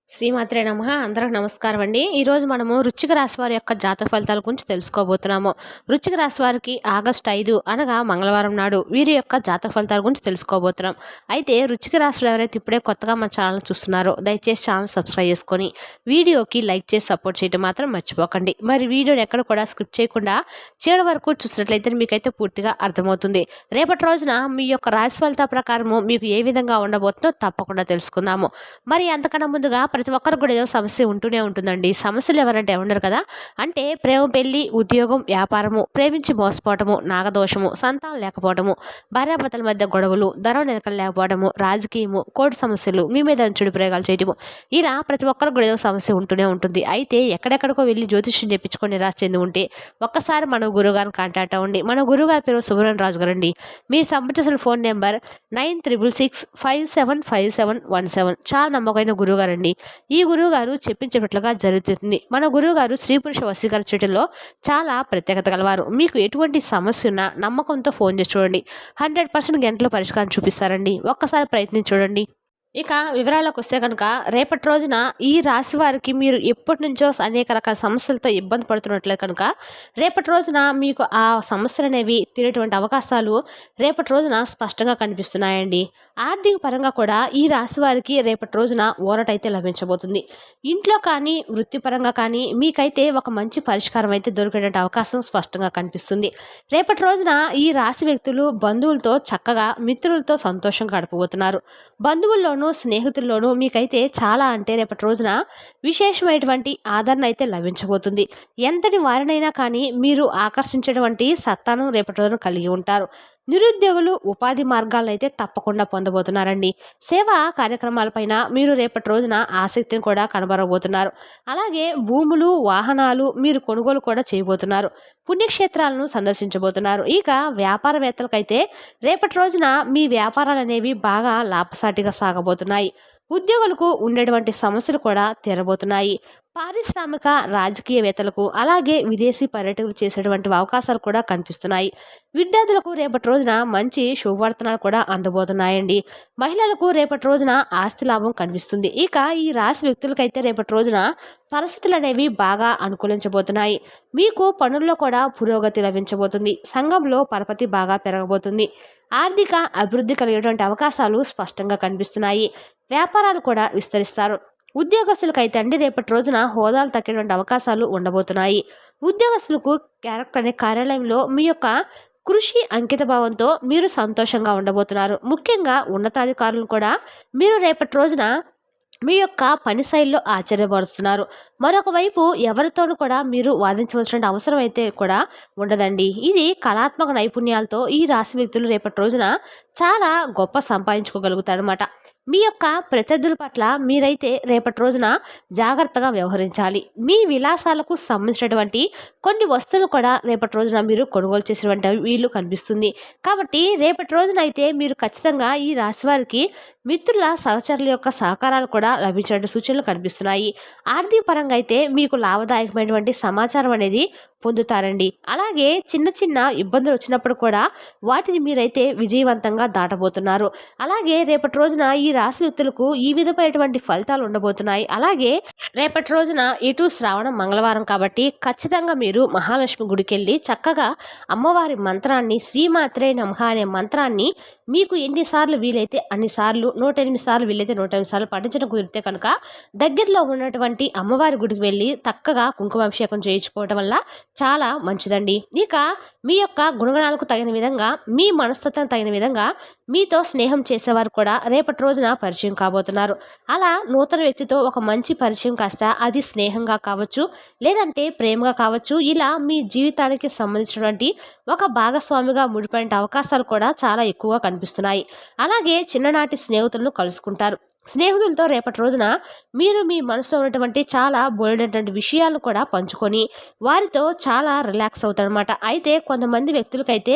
శ్రీమాత్రే నమః. అందరికి నమస్కారం అండి. ఈరోజు మనము వృశ్చిక రాశి వారి యొక్క జాతక ఫలితాల గురించి తెలుసుకోబోతున్నాము. వృశ్చిక రాశి వారికి ఆగస్టు 5 అనగా మంగళవారం నాడు వీరి యొక్క జాతక ఫలితాల గురించి తెలుసుకోబోతున్నాం. అయితే వృశ్చిక రాశి వారు ఎవరైతే ఇప్పుడే కొత్తగా మన ఛానల్ చూస్తున్నారో దయచేసి ఛానల్ సబ్స్క్రైబ్ చేసుకొని వీడియోకి లైక్ చేసి సపోర్ట్ చేయడం మాత్రం మర్చిపోకండి. మరి వీడియోని ఎక్కడ కూడా స్కిప్ చేయకుండా చివరి వరకు చూసినట్లయితే మీకైతే పూర్తిగా అర్థమవుతుంది. రేపటి రోజున మీ యొక్క రాశి ఫలితాల ప్రకారము మీకు ఏ విధంగా ఉండబోతుందో తప్పకుండా తెలుసుకుందాము. మరి అంతకన్నా ముందుగా ప్రతి ఒక్కరికి కూడా ఏదో సమస్య ఉంటూనే ఉంటుందండి. సమస్యలు ఎవరంటే ఉండరు కదా. అంటే ప్రేమ, పెళ్లి, ఉద్యోగం, వ్యాపారము, ప్రేమించి మోసపోవటము, నాగదోషము, సంతానం లేకపోవడము, భార్యాభర్తల మధ్య గొడవలు, ధనం నిలకలు లేకపోవడము, రాజకీయము, కోర్టు సమస్యలు, మీ మీద చెడు ప్రయోగాలు చేయటము, ఇలా ప్రతి ఒక్కరికి కూడా ఏదో సమస్య ఉంటూనే ఉంటుంది. అయితే ఎక్కడెక్కడికో వెళ్ళి జ్యోతిష్యం చెప్పించుకొని నిరాశ చెంది ఉంటే ఒక్కసారి మన గురువుగారిని కాంటాక్ట్ అవ్వండి. మన గురువుగారి పేరు సుబ్రహ్మణ్య రాజు గారండి. మీరు సంప్రదించిన ఫోన్ నెంబర్ 9665757117. చాలా నమ్మకమైన గురువుగారండి. ఈ గురువుగారు చెప్పించేటట్లుగా జరుగుతుంది. మన గురువుగారు స్త్రీ పురుష వశీకరణ చేయడంలో చాలా ప్రత్యేకత గలవారు. మీకు ఎటువంటి సమస్య ఉన్నా నమ్మకంతో ఫోన్ చేసి చూడండి. 100% గంటలో పరిష్కారం చూపిస్తారండి. ఒక్కసారి ప్రయత్నించి చూడండి. ఇక వివరాలకు వస్తే కనుక రేపటి రోజున ఈ రాశి వారికి మీరు ఎప్పటి నుంచో అనేక రకాల సమస్యలతో ఇబ్బంది పడుతున్నట్లయితే కనుక రేపటి రోజున మీకు ఆ సమస్యలు అనేవి తీరేటువంటి అవకాశాలు రేపటి రోజున స్పష్టంగా కనిపిస్తున్నాయండి. ఆర్థిక పరంగా కూడా ఈ రాశి వారికి రేపటి రోజున ఊరటైతే లభించబోతుంది. ఇంట్లో కానీ వృత్తిపరంగా కానీ మీకైతే ఒక మంచి పరిష్కారం అయితే దొరికేటువంటి అవకాశం స్పష్టంగా కనిపిస్తుంది. రేపటి రోజున ఈ రాశి వ్యక్తులు బంధువులతో చక్కగా మిత్రులతో సంతోషంగా గడపబోతున్నారు. బంధువుల్లోనూ స్నేహితుల్లోనూ మీకైతే చాలా అంటే రేపటి రోజున విశేషమైనటువంటి ఆదరణ అయితే లభించబోతుంది. ఎంతటి వారినైనా కానీ మీరు ఆకర్షించేటువంటి సత్తాను రేపటి రోజున కలిగి ఉంటారు. నిరుద్యోగులు ఉపాధి మార్గాలను అయితే తప్పకుండా పొందబోతున్నారండి. సేవా కార్యక్రమాలపైన మీరు రేపటి రోజున ఆసక్తిని కూడా కనబరబోతున్నారు. అలాగే భూములు, వాహనాలు మీరు కొనుగోలు కూడా చేయబోతున్నారు. పుణ్యక్షేత్రాలను సందర్శించబోతున్నారు. ఇక వ్యాపారవేత్తలకైతే రేపటి రోజున మీ వ్యాపారాలు అనేవి బాగా లాభసాటిగా సాగబోతున్నాయి. ఉద్యోగులకు ఉండేటువంటి సమస్యలు కూడా తీరబోతున్నాయి. పారిశ్రామిక రాజకీయవేత్తలకు అలాగే విదేశీ పర్యటనలు చేసేటువంటి అవకాశాలు కూడా కనిపిస్తున్నాయి. విద్యార్థులకు రేపటి రోజున మంచి శుభవార్తనాలు కూడా అందబోతున్నాయండి. మహిళలకు రేపటి రోజున ఆస్తి లాభం కనిపిస్తుంది. ఇక ఈ రాశి వ్యక్తులకైతే రేపటి రోజున పరిస్థితులు అనేవి బాగా అనుకూలించబోతున్నాయి. మీకు పనుల్లో కూడా పురోగతి లభించబోతుంది. సంఘంలో పరపతి బాగా పెరగబోతుంది. ఆర్థిక అభివృద్ధి కలిగేటువంటి అవకాశాలు స్పష్టంగా కనిపిస్తున్నాయి. వ్యాపారాలు కూడా విస్తరిస్తారు. ఉద్యోగస్తులకైతే అండి రేపటి రోజున హోదాలు తగ్గేటువంటి అవకాశాలు ఉండబోతున్నాయి. ఉద్యోగస్తులకు క్యారెక్టర్ అనే కార్యాలయంలో మీ యొక్క కృషి అంకిత భావంతో మీరు సంతోషంగా ఉండబోతున్నారు. ముఖ్యంగా ఉన్నతాధికారులు కూడా మీరు రేపటి రోజున మీ యొక్క పని శైలిలో ఆశ్చర్యపడుతున్నారు. మరొక వైపు ఎవరితోనూ కూడా మీరు వాదించవలసిన అవసరం అయితే కూడా ఉండదండి. ఇది కళాత్మక నైపుణ్యాలతో ఈ రాశి వ్యక్తులు రేపటి రోజున చాలా గొప్ప సంపాదించుకోగలుగుతారన్నమాట. మీ యొక్క ప్రత్యర్థుల పట్ల మీరైతే రేపటి రోజున జాగ్రత్తగా వ్యవహరించాలి. మీ విలాసాలకు సంబంధించినటువంటి కొన్ని వస్తువులు కూడా రేపటి రోజున మీరు కొనుగోలు చేసినటువంటి వీలు కనిపిస్తుంది. కాబట్టి రేపటి రోజున అయితే మీరు ఖచ్చితంగా ఈ రాశి వారికి మిత్రుల సహచరుల యొక్క సహకారాలు కూడా లభించే సూచనలు కనిపిస్తున్నాయి. ఆర్థిక పరంగా అయితే మీకు లాభదాయకమైనటువంటి సమాచారం అనేది పొందుతారండి. అలాగే చిన్న చిన్న ఇబ్బందులు వచ్చినప్పుడు కూడా వాటిని మీరైతే విజయవంతంగా దాటబోతున్నారు. అలాగే రేపటి రోజున ఈ రాశి వ్యక్తులకు ఈ విధమైనటువంటి ఫలితాలు ఉండబోతున్నాయి. అలాగే రేపటి రోజున ఇటు శ్రావణం మంగళవారం కాబట్టి ఖచ్చితంగా మీరు మహాలక్ష్మి గుడికి వెళ్ళి చక్కగా అమ్మవారి మంత్రాన్ని శ్రీమాత్రే నమః అనే మంత్రాన్ని మీకు ఎన్నిసార్లు వీలైతే అన్నిసార్లు 108 సార్లు వీలైతే 108 సార్లు పఠించడం కుదిరితే కనుక దగ్గరలో ఉన్నటువంటి అమ్మవారి గుడికి వెళ్ళి చక్కగా కుంకుమాభిషేకం చేయించుకోవడం వల్ల చాలా మంచిదండి. ఇక మీ యొక్క గుణగణాలకు తగిన విధంగా మీ మనస్తత్వం తగిన విధంగా మీతో స్నేహం చేసేవారు కూడా రేపటి రోజున పరిచయం కాబోతున్నారు. అలా నూతన వ్యక్తితో ఒక మంచి పరిచయం కాస్త అది స్నేహంగా కావచ్చు, లేదంటే ప్రేమగా కావచ్చు. ఇలా మీ జీవితానికి సంబంధించినటువంటి ఒక భాగస్వామిగా ముడిపడే అవకాశాలు కూడా చాలా ఎక్కువగా కనిపిస్తున్నాయి. అలాగే చిన్ననాటి స్నేహితులను కలుసుకుంటారు. స్నేహితులతో రేపటి రోజున మీరు మీ మనసులో ఉన్నటువంటి చాలా బోల్డైనటువంటి విషయాలు కూడా పంచుకొని వారితో చాలా రిలాక్స్ అవుతారనమాట. అయితే కొంతమంది వ్యక్తులకైతే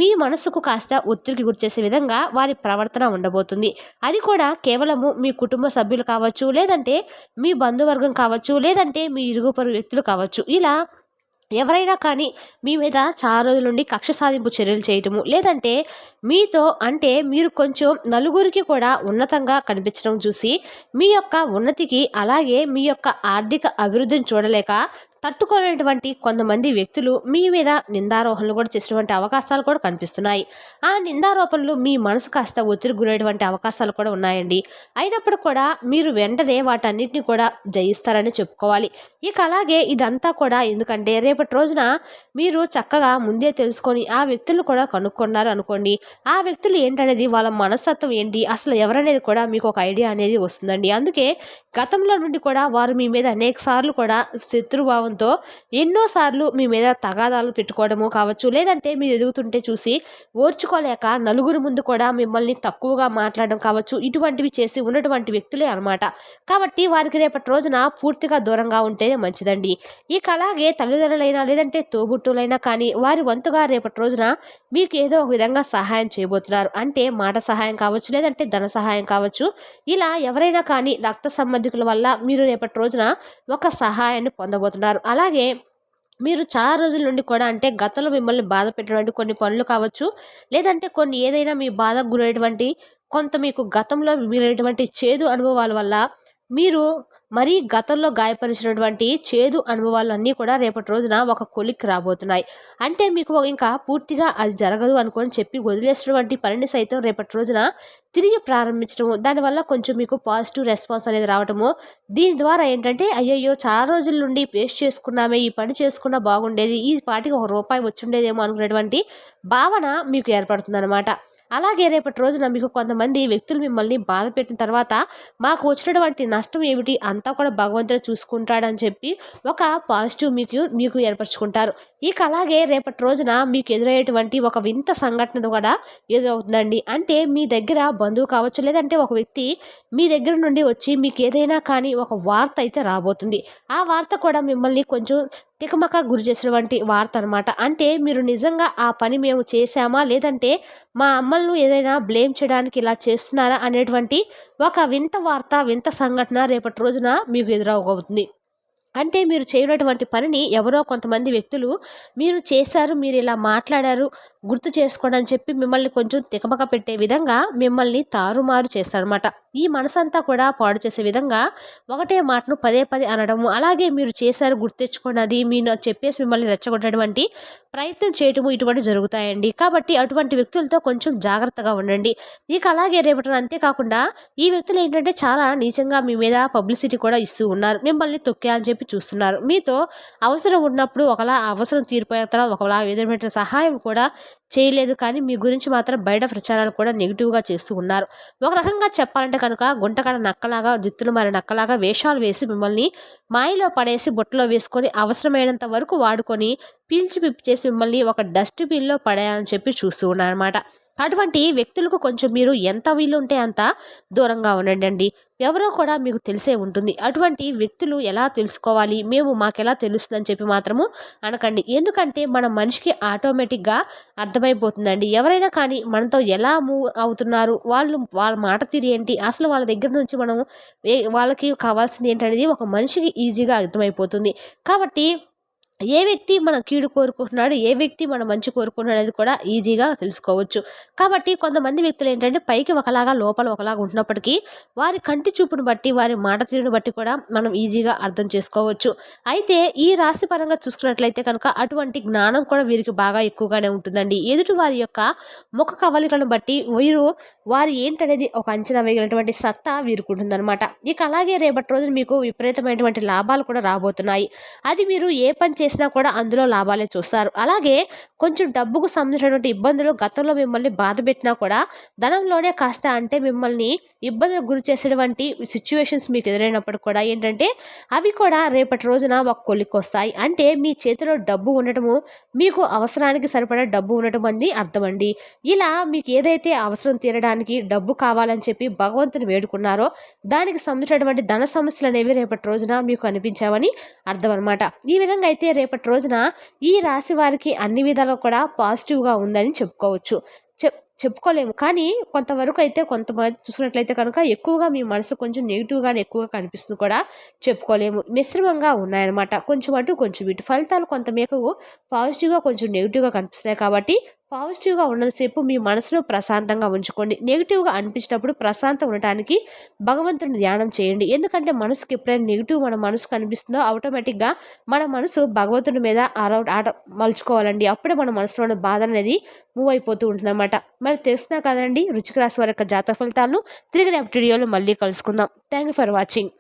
మీ మనసుకు కాస్త ఒత్తిడికి గురిచేసే విధంగా వారి ప్రవర్తన ఉండబోతుంది. అది కూడా కేవలము మీ కుటుంబ సభ్యులు కావచ్చు, లేదంటే మీ బంధువర్గం కావచ్చు, లేదంటే మీ ఇరుగు పొరుగు వ్యక్తులు కావచ్చు. ఇలా ఎవరైనా కానీ మీ మీద చాలా రోజుల నుండి కక్ష సాధింపు చర్యలు చేయటము, లేదంటే మీతో అంటే మీరు కొంచెం నలుగురికి కూడా ఉన్నతంగా కనిపించడం చూసి మీ యొక్క ఉన్నతికి అలాగే మీ యొక్క ఆర్థిక అభివృద్ధిని చూడలేక తట్టుకోలేనటువంటి కొంతమంది వ్యక్తులు మీ మీద నిందారోపణలు కూడా చేసినటువంటి అవకాశాలు కూడా కనిపిస్తున్నాయి. ఆ నిందారోపణలు మీ మనసు కాస్త ఒత్తిడి గురైనటువంటి అవకాశాలు కూడా ఉన్నాయండి. అయినప్పుడు కూడా మీరు వెంటనే వాటన్నిటిని కూడా జయిస్తారని చెప్పుకోవాలి. ఇక అలాగే ఇదంతా కూడా ఎందుకంటే రేపటి రోజున మీరు చక్కగా ముందే తెలుసుకొని ఆ వ్యక్తులను కూడా కనుక్కున్నారు అనుకోండి. ఆ వ్యక్తులు ఏంటనేది వాళ్ళ మనస్తత్వం ఏంటి అసలు ఎవరనేది కూడా మీకు ఒక ఐడియా అనేది వస్తుందండి. అందుకే గతంలో నుండి కూడా వారు మీ మీద అనేక సార్లు కూడా శత్రుభావంతో ఎన్నోసార్లు మీ మీద తగాదాలు పెట్టుకోవడము కావచ్చు, లేదంటే మీరు ఎదుగుతుంటే చూసి ఓర్చుకోలేక నలుగురు ముందు కూడా మిమ్మల్ని తక్కువగా మాట్లాడడం కావచ్చు, ఇటువంటివి చేసి ఉన్నటువంటి వ్యక్తులే అనమాట. కాబట్టి వారికి రేపటి రోజున పూర్తిగా దూరంగా ఉంటేనే మంచిదండి. ఇక అలాగే తల్లిదండ్రులైనా లేదంటే తోబుట్టులైనా కానీ వారి వంతుగా రేపటి రోజున మీకు ఏదో ఒక విధంగా సహాయం చేయబోతున్నారు. అంటే మాట సహాయం కావచ్చు, లేదంటే ధన సహాయం కావచ్చు. ఇలా ఎవరైనా కానీ రక్త సంబంధికుల వల్ల మీరు రేపటి రోజున ఒక సహాయాన్ని పొందబోతున్నారు. అలాగే మీరు చాలా రోజుల నుండి కూడా అంటే గతంలో మిమ్మల్ని బాధ పెట్టినటువంటి కొన్ని పనులు కావచ్చు, లేదంటే కొన్ని ఏదైనా మీ బాధకు గురైనటువంటి కొంత మీకు గతంలో మిగిలినటువంటి చేదు అనుభవాల వల్ల మీరు మరీ గతంలో గాయపరిచినటువంటి చేదు అనుభవాలన్నీ కూడా రేపటి రోజున ఒక కొలిక్కి రాబోతున్నాయి. అంటే మీకు ఇంకా పూర్తిగా అది జరగదు అనుకొని చెప్పి వదిలేసినటువంటి పనిని సైతం రేపటి రోజున తిరిగి ప్రారంభించడము, దానివల్ల కొంచెం మీకు పాజిటివ్ రెస్పాన్స్ అనేది రావటము. దీని ద్వారా ఏంటంటే అయ్యయ్యో చాలా రోజుల నుండి వేస్ట్ చేసుకున్నామే, ఈ పని చేసుకున్నా బాగుండేది, ఈ పాటికి ₹1 వచ్చుండేదేమో అనుకునేటువంటి భావన మీకు ఏర్పడుతుందన్నమాట. అలాగే రేపటి రోజున మీకు కొంతమంది వ్యక్తులు మిమ్మల్ని బాధ పెట్టిన తర్వాత మాకు వచ్చినటువంటి నష్టం ఏమిటి అంతా కూడా భగవంతుడు చూసుకుంటాడని చెప్పి ఒక పాజిటివ్ మీకు మీకు ఏర్పరచుకుంటారు. ఇక అలాగే రేపటి రోజున మీకు ఎదురయ్యేటువంటి ఒక వింత సంఘటన కూడా ఎదురవుతుందండి. అంటే మీ దగ్గర బంధువు కావచ్చు, లేదంటే ఒక వ్యక్తి మీ దగ్గర నుండి వచ్చి మీకు ఏదైనా కానీ ఒక వార్త అయితే రాబోతుంది. ఆ వార్త కూడా మిమ్మల్ని కొంచెం తికమక గురి చేసినటువంటి వార్త అనమాట. అంటే మీరు నిజంగా ఆ పని మేము చేశామా, లేదంటే మా అమ్మలను ఏదైనా బ్లేమ్ చేయడానికి ఇలా చేస్తున్నారా అనేటువంటి ఒక వింత వార్త, వింత సంఘటన రేపటి రోజున మీకు ఎదురవబోతుంది. అంటే మీరు చేయనటువంటి పనిని ఎవరో కొంతమంది వ్యక్తులు మీరు చేశారు, మీరు ఇలా మాట్లాడారు, గుర్తు చేసుకోండి అని చెప్పి మిమ్మల్ని కొంచెం తికమక పెట్టే విధంగా మిమ్మల్ని తారుమారు చేస్తారనమాట. ఈ మనసంతా కూడా పాడు చేసే విధంగా ఒకటే మాటను పదే పదే అనడము, అలాగే మీరు చేశారు గుర్తు తెచ్చుకోండి అది మీరు చెప్పేసి మిమ్మల్ని రెచ్చగొట్టటువంటి ప్రయత్నం చేయటము ఇటువంటి జరుగుతాయండి. కాబట్టి అటువంటి వ్యక్తులతో కొంచెం జాగ్రత్తగా ఉండండి. ఇక అలాగే రేపటిన అంతేకాకుండా ఈ వ్యక్తులు ఏంటంటే చాలా నీచంగా మీ మీద పబ్లిసిటీ కూడా ఇస్తూ ఉన్నారు. మిమ్మల్ని తొక్కేయాలని చెప్పి చూస్తున్నారు. మీతో అవసరం ఉన్నప్పుడు ఒకలా అవసరం తీరిపోయిన తర్వాత ఒకలా విధమైన సహాయం కూడా చేయలేదు. కానీ మీ గురించి మాత్రం బయట ప్రచారాలు కూడా నెగిటివ్గా చేస్తూ ఉన్నారు. ఒక రకంగా చెప్పాలంటే కనుక గుంటకడ నక్కలాగా జిత్తులు మారి నక్కలాగా వేషాలు వేసి మిమ్మల్ని మాయలో పడేసి బుట్టలో వేసుకొని అవసరమైనంత వరకు వాడుకొని పీల్చి పిప్పి చేసి మిమ్మల్ని ఒక డస్ట్బిన్లో పడేయాలని చెప్పి చూస్తూ ఉన్నారన్నమాట. అటువంటి వ్యక్తులకు కొంచెం మీరు ఎంత వీలుంటే అంత దూరంగా ఉండండి. ఎవరో కూడా మీకు తెలిసే ఉంటుంది. అటువంటి వ్యక్తులు ఎలా తెలుసుకోవాలి, మాకెలా తెలుస్తుందని చెప్పి మాత్రము అనకండి. ఎందుకంటే మన మనిషికి ఆటోమేటిక్గా అర్థమైపోతుందండి. ఎవరైనా కానీ మనతో ఎలా మూవ్ అవుతున్నారు, వాళ్ళ మాట తీరు ఏంటి, అసలు వాళ్ళ దగ్గర నుంచి మనం వాళ్ళకి కావాల్సింది ఏంటనేది ఒక మనిషికి ఈజీగా అర్థమైపోతుంది. కాబట్టి ఏ వ్యక్తి మన కీడు కోరుకుంటున్నాడు, ఏ వ్యక్తి మన మంచి కోరుకుంటున్నాడు అనేది కూడా ఈజీగా తెలుసుకోవచ్చు. కాబట్టి కొంతమంది వ్యక్తులు ఏంటంటే పైకి ఒకలాగా లోపల ఒకలాగా ఉంటున్నప్పటికీ వారి కంటి చూపును బట్టి వారి మాట తీరును బట్టి కూడా మనం ఈజీగా అర్థం చేసుకోవచ్చు. అయితే ఈ రాశి పరంగా చూసుకున్నట్లయితే కనుక అటువంటి జ్ఞానం కూడా వీరికి బాగా ఎక్కువగానే ఉంటుందండి. ఎదుటి వారి యొక్క ముఖ కవలికలను బట్టి వారు ఏంటనేది ఒక అంచనా వేయగలిగినటువంటి సత్తా వీరికి ఉంటుందన్నమాట. ఇక అలాగే రేపటి రోజున మీకు విపరీతమైనటువంటి లాభాలు కూడా రాబోతున్నాయి. అది మీరు ఏ పని చేసినా కూడా అందులో లాభాలే చూస్తారు. అలాగే కొంచెం డబ్బుకు సంబంధించినటువంటి ఇబ్బందులు గతంలో మిమ్మల్ని బాధ పెట్టినా కూడా ధనంలోనే కాస్త అంటే మిమ్మల్ని ఇబ్బందులకు గురి చేసేటువంటి సిచ్యువేషన్స్ మీకు ఎదురైనప్పుడు కూడా ఏంటంటే అవి కూడా రేపటి రోజున ఒక కొలిక్కి వస్తాయి. అంటే మీ చేతిలో డబ్బు ఉండటము, మీకు అవసరానికి సరిపడా డబ్బు ఉండటం అని అర్థం అండి. ఇలా మీకు ఏదైతే అవసరం తీరడానికి డబ్బు కావాలని చెప్పి భగవంతుని వేడుకున్నారో దానికి సంబంధించినటువంటి ధన సమస్యలు అనేవి రేపటి రోజున మీకు అనిపించావని అర్థం అనమాట. ఈ విధంగా అయితే రేపటి రోజున ఈ రాశి వారికి అన్ని విధాలు కూడా పాజిటివ్గా ఉందని చెప్పుకోవచ్చు. చెప్పుకోలేము. కానీ కొంతవరకు అయితే కొంతమంది చూసినట్లయితే కనుక ఎక్కువగా మీ మనసు కొంచెం నెగెటివ్‌గానే ఎక్కువగా కనిపిస్తుంది కూడా చెప్పుకోలేము. మిశ్రమంగా ఉన్నాయన్నమాట. కొంచెం అటు, కొంచెం ఇటు. ఫలితాలు కొంత మీకు పాజిటివ్‌గా, కొంచెం నెగెటివ్‌గా కనిపిస్తున్నాయి కాబట్టి పాజిటివ్‌గా ఉన్నంత సేపు మీ మనసును ప్రశాంతంగా ఉంచుకోండి. నెగెటివ్‌గా అనిపించినప్పుడు ప్రశాంతంగా ఉండటానికి భగవంతుడిని ధ్యానం చేయండి. ఎందుకంటే మనసుకి ఎప్పుడైనా నెగెటివ్ మన మనసు కనిపిస్తుందో ఆటోమేటిక్‌గా మన మనసు భగవంతుడి మీద మలుచుకోవాలండి. అప్పుడే మన మనసులో ఉన్న బాధ అనేది మూవ్ అయిపోతూ ఉంటుందన్నమాట. మరి తెలుసునా కదండీ వృశ్చిక రాశి వారి యొక్క జాతక ఫలితాలను. తిరిగి రేపటి వీడియోలో మళ్ళీ కలుసుకుందాం. Thank you for watching.